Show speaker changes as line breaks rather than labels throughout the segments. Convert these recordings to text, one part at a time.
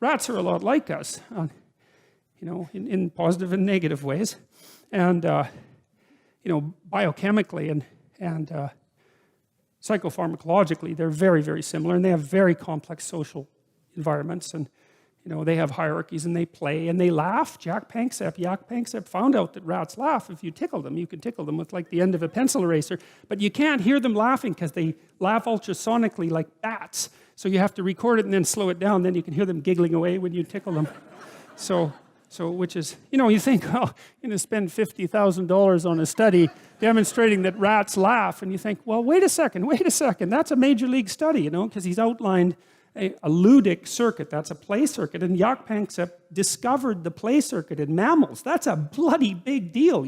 rats are a lot like us, in positive and negative ways. And, biochemically and psychopharmacologically, they're very, very similar, and they have very complex social environments, and they have hierarchies, and they play and they laugh. Jack Panksepp found out that rats laugh if you tickle them. You can tickle them with like the end of a pencil eraser, but you can't hear them laughing because they laugh ultrasonically like bats. So you have to record it and then slow it down, then you can hear them giggling away when you tickle them. So which is, you think, oh, you're going to spend $50,000 on a study demonstrating that rats laugh, and you think, well, wait a second, that's a major league study, because he's outlined a ludic circuit, that's a play circuit, and Jaak Panksepp discovered the play circuit in mammals. That's a bloody big deal,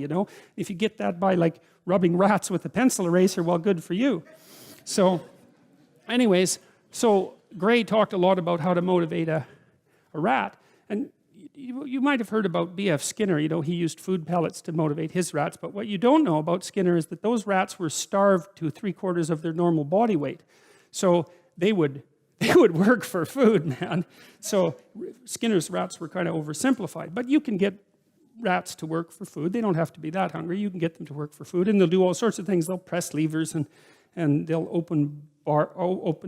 If you get that by like rubbing rats with a pencil eraser, well, good for you. So anyways, Gray talked a lot about how to motivate a rat, and you might have heard about B.F. Skinner. He used food pellets to motivate his rats, but what you don't know about Skinner is that those rats were starved to 3/4 of their normal body weight. So they would work for food, man. So Skinner's rats were kind of oversimplified, but you can get rats to work for food. They don't have to be that hungry. You can get them to work for food, and they'll do all sorts of things. They'll press levers, and they'll open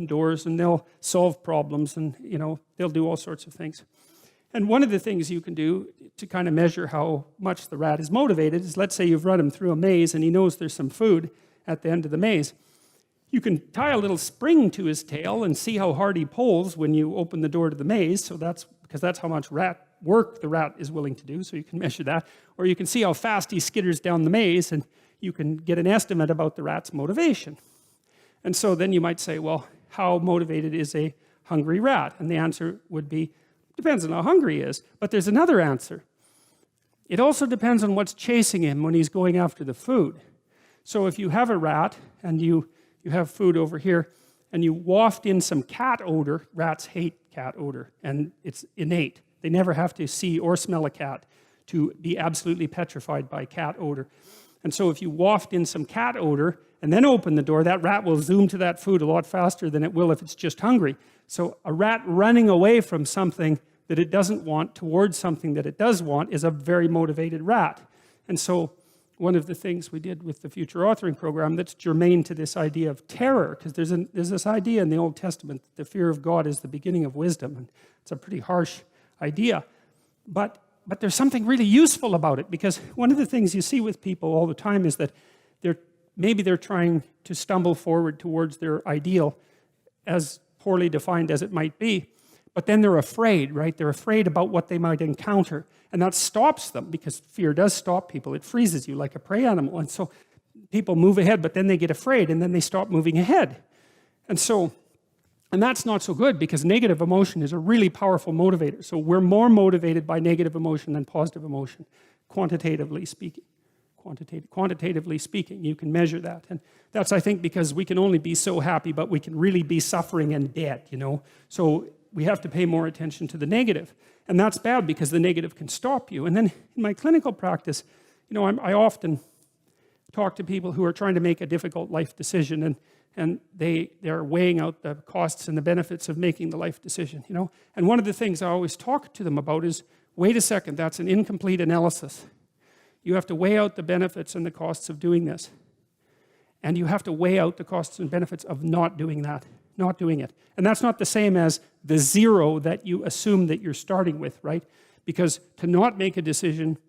doors, and they'll solve problems, and they'll do all sorts of things. And one of the things you can do to kind of measure how much the rat is motivated is, let's say you've run him through a maze and he knows there's some food at the end of the maze. You can tie a little spring to his tail and see how hard he pulls when you open the door to the maze. So because that's how much rat work the rat is willing to do, so you can measure that. Or you can see how fast he skitters down the maze, and you can get an estimate about the rat's motivation. And so then you might say, well, how motivated is a hungry rat? And the answer would be, depends on how hungry he is. But there's another answer. It also depends on what's chasing him when he's going after the food. So if you have a rat and you have food over here and you waft in some cat odor, rats hate cat odor, and it's innate. They never have to see or smell a cat to be absolutely petrified by cat odor. And so if you waft in some cat odor and then open the door, that rat will zoom to that food a lot faster than it will if it's just hungry. So a rat running away from something that it doesn't want towards something that it does want is a very motivated rat. And so one of the things we did with the future authoring program that's germane to this idea of terror, because there's this idea in the Old Testament that the fear of God is the beginning of wisdom, and it's a pretty harsh idea. But there's something really useful about it, because one of the things you see with people all the time is that maybe they're trying to stumble forward towards their ideal, as poorly defined as it might be, but then they're afraid, right? They're afraid about what they might encounter, and that stops them, because fear does stop people. It freezes you like a prey animal, and so people move ahead, but then they get afraid, and then they stop moving ahead. And that's not so good, because negative emotion is a really powerful motivator. So we're more motivated by negative emotion than positive emotion, quantitatively speaking. Quantitatively speaking, you can measure that. And that's, I think, because we can only be so happy, but we can really be suffering and dead, So we have to pay more attention to the negative. And that's bad, because the negative can stop you. And then in my clinical practice, I often talk to people who are trying to make a difficult life decision, and they're weighing out the costs and the benefits of making the life decision, And one of the things I always talk to them about is, wait a second, that's an incomplete analysis. You have to weigh out the benefits and the costs of doing this. And you have to weigh out the costs and benefits of not doing that, not doing it. And that's not the same as the zero that you assume that you're starting with, right? Because to not make a decision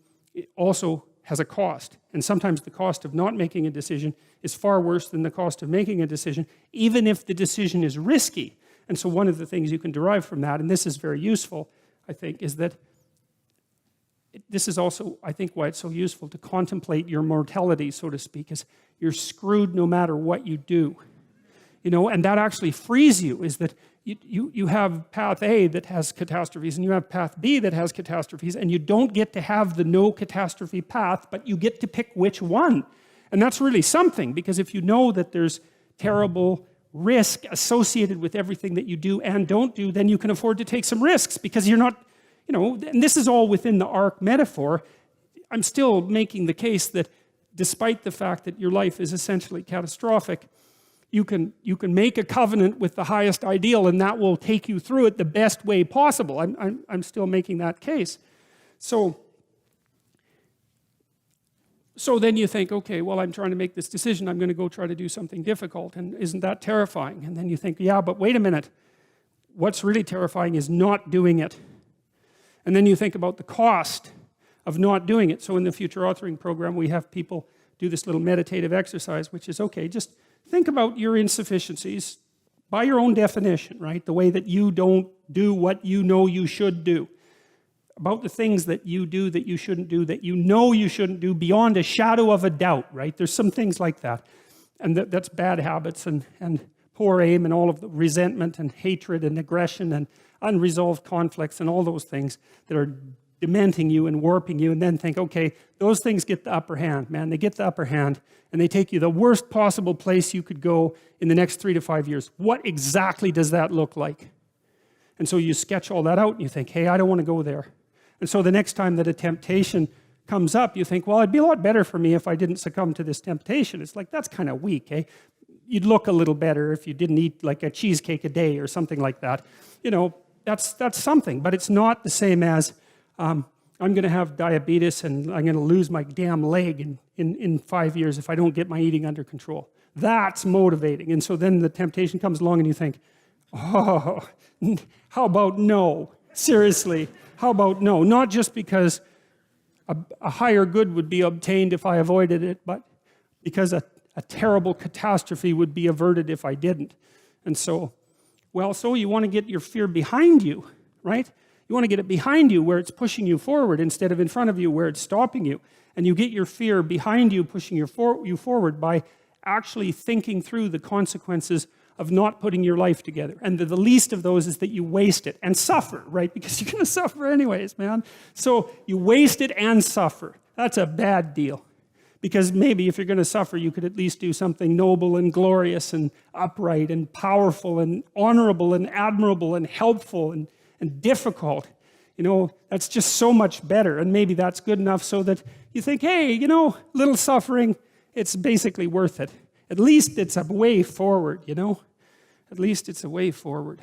also has a cost. And sometimes the cost of not making a decision is far worse than the cost of making a decision, even if the decision is risky. And so one of the things you can derive from that, and this is very useful, I think, is that this is also, I think, why it's so useful to contemplate your mortality, so to speak, is you're screwed no matter what you do. And that actually frees you, is that you have path A that has catastrophes, and you have path B that has catastrophes, and you don't get to have the no catastrophe path, but you get to pick which one. And that's really something, because if you know that there's terrible risk associated with everything that you do and don't do, then you can afford to take some risks, because you're not, and this is all within the ark metaphor. I'm still making the case that despite the fact that your life is essentially catastrophic, you can make a covenant with the highest ideal, and that will take you through it the best way possible. I'm still making that case. So then you think, okay, well, I'm trying to make this decision. I'm going to go try to do something difficult, and isn't that terrifying? And then you think, yeah, but wait a minute. What's really terrifying is not doing it. And then you think about the cost of not doing it. So in the future authoring program, we have people do this little meditative exercise, which is, okay, just think about your insufficiencies by your own definition, right? The way that you don't do what you know you should do. About the things that you do that you shouldn't do, that you know you shouldn't do beyond a shadow of a doubt, right? There's some things like that. And that's bad habits and poor aim and all of the resentment and hatred and aggression and unresolved conflicts and all those things that are dementing you and warping you, and then think, okay, those things get the upper hand, man. They get the upper hand, and they take you the worst possible place you could go in the next 3 to 5 years. What exactly does that look like? And so you sketch all that out, and you think, hey, I don't want to go there. And so the next time that a temptation comes up, you think, well, it'd be a lot better for me if I didn't succumb to this temptation. It's like, that's kind of weak, eh? You'd look a little better if you didn't eat like a cheesecake a day or something like that. You know, that's something, but it's not the same as I'm going to have diabetes and I'm going to lose my damn leg in 5 years if I don't get my eating under control. That's motivating. And so then the temptation comes along and you think, oh, how about no? Seriously, how about no? Not just because a higher good would be obtained if I avoided it, but because a terrible catastrophe would be averted if I didn't. And so, well, so you want to get your fear behind you, right? You want to get it behind you where it's pushing you forward instead of in front of you where it's stopping you. And you get your fear behind you, pushing you forward by actually thinking through the consequences of not putting your life together. And the least of those is that you waste it and suffer, right? Because you're going to suffer anyways, man. So you waste it and suffer. That's a bad deal. Because maybe if you're going to suffer, you could at least do something noble and glorious and upright and powerful and honorable and admirable and helpful and difficult. You know, that's just so much better. And maybe that's good enough so that you think, hey, you know, little suffering, it's basically worth it. At least it's a way forward, you know? At least it's a way forward.